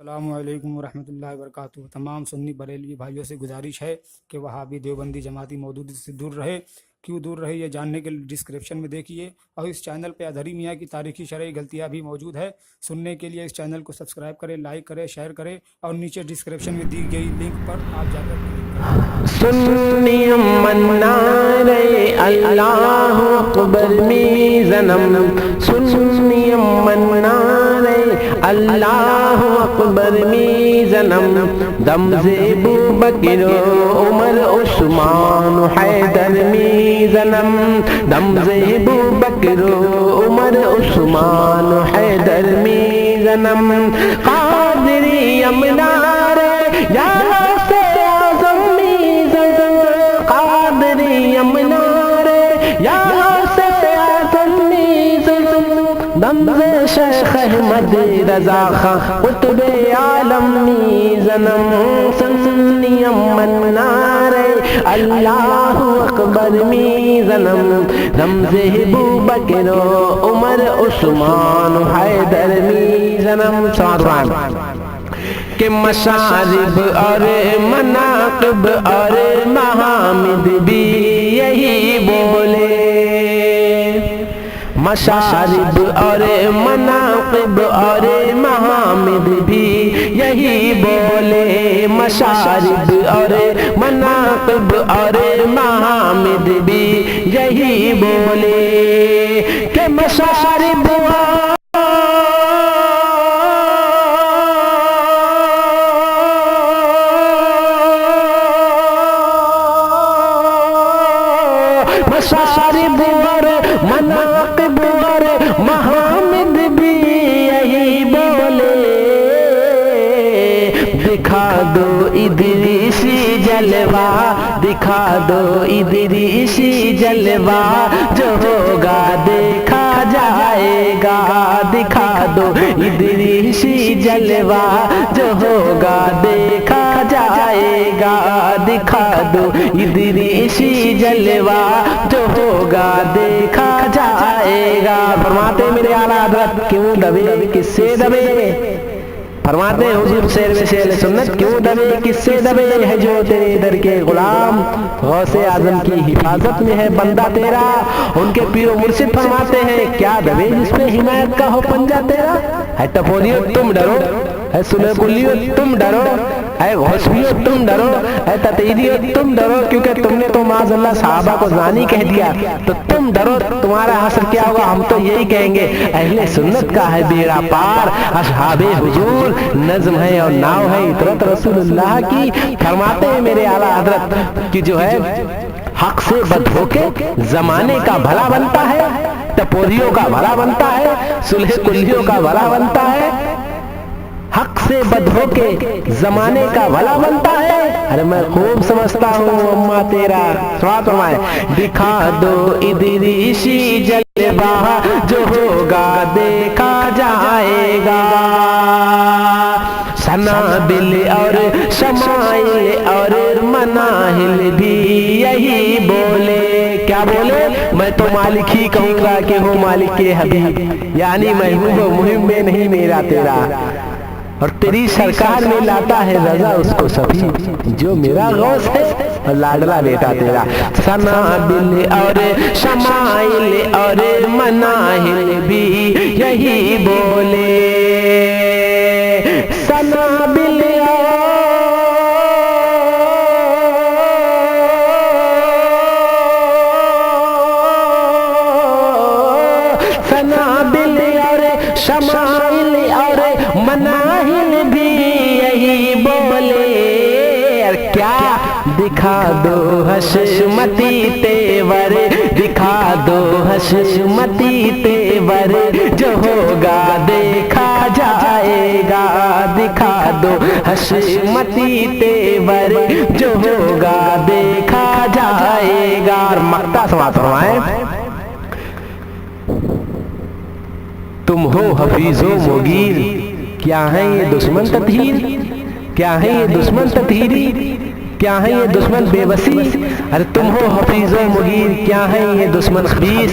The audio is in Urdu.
السلام علیکم ورحمۃ اللہ وبرکاتہ۔ تمام سنی بریلوی بھائیوں سے گزارش ہے کہ وہابی دیوبندی جماعتی مودودی سے دور رہے۔ کیوں دور رہے یہ جاننے کے لیے ڈسکرپشن میں دیکھیے، اور اس چینل پہ اظہری میاں کی تاریخی شرعی غلطیاں بھی موجود ہے۔ سننے کے لیے اس چینل کو سبسکرائب کریں، لائک کریں، شیئر کریں، اور نیچے ڈسکرپشن میں دی گئی لنک پر آپ جا کر کلک کریں۔ سنی منار اللہ اکبر میزنم، سنی منار اللہ اکبر میزنم، دمزے بو بکر عمر عثمان حیدر میزنم، دمزے بو بکر عمر عثمان حیدر میزنم، قادری منار یا شیخ احمد رضا خان قطب عالم میزنم، سنی منار اللہ اکبر میزنم، رمزے بو بکر عمر عثمان حیدر میزنم۔ کہ مشارب اور مناقب اور محامد بھی یہی بولے، مشارب اور مناقب اور محامد بھی یہی بولے، مشارب اور مناقب اور محامد بھی یہی بولے، کہ مشارب مشارب اور مناقب اور محامد بھی یہی بولے، دکھا دو ادریسی جلوہ، دکھا دو ادریسی جلوہ، جو ہوگا دیکھا جائے گا، دکھا دو ادریسی جلوہ، جو ہوگا دیکھا جائے گا، دکھا دو ادریسی جلوہ، جو ہوگا دیکھا جائے گا۔ فرماتے میرے اعلیٰ حضرت کیوں دبے کس سے دبے، فرماتے حضور شیر میں سے اہل سنت کیوں دبے کس سے دبے، ہے جو تیرے در کے غلام غوث اعظم کی حفاظت میں ہے بندہ تیرا، ان کے پیر و مرشد فرماتے ہیں کیا دبے جس پہ حمایت کا ہو پنجہ تیرا، ہے ٹپولیو تم ڈرو، ہے سلے کلیو تم ڈرو، اے غوثیو تم ڈرو، اے تطہیریو تم ڈرو، کیونکہ تم نے تو معاذ اللہ صحابہ کو زانی کہہ دیا، تو تم ڈرو تمہارا حاصل کیا ہوگا، ہم تو یہی کہیں گے اہل سنت کا ہے بیڑا پار، اصحاب حضور نظم ہے اور ناؤ ہے اطرت رسول اللہ کی۔ فرماتے ہیں میرے اعلیٰ حضرت کہ جو ہے حق سے بد ہو کے زمانے کا بھلا بنتا ہے، ٹپوریوں کا بھلا بنتا ہے، صلح کلیوں کا بھلا بنتا ہے، حق سے بد ہو کے زمانے کا بھلا بنتا ہے۔ ارے میں خوب سمجھتا ہوں اماں تیرا، سوات فرمائے دکھا دو ادریسی جلوہ، جو ہوگا دیکھا جائے گا، سنابل اور شمائل اور مناہل بھی یہی بولے، کیا بولے، میں تو مالک ہی کہوں گا کہ وہ مالک حبیب، یعنی محبوب و مہم میں نہیں میرا تیرا، اور تیری سرکار میں لاتا ہے رضا اس کو سبھی، جو میرا غوث ہے اور لاڈلا بیٹا تیرا، سنابل اور شمائل اور مناہل بھی یہی بولے، سنابل سنابل اور شمائل اور مناہل بھی یہی بولے، کیا دکھا دو حشمتی تیور، دکھا دو حشمتی تیور، جو ہوگا دیکھا جائے گا، دکھا دو حشمتی تیور، جو ہوگا دیکھا جائے گا۔ اور مقطع سماعت فرمائیں، تم ہو حفیظ و مغیر، کیا ہے یہ دشمن تطہیر، کیا ہے یہ دشمن تطہیری، کیا ہے یہ دشمن بے بسی، ارے تم ہو حفیظ و مغیر، کیا ہے یہ دشمن خبیث،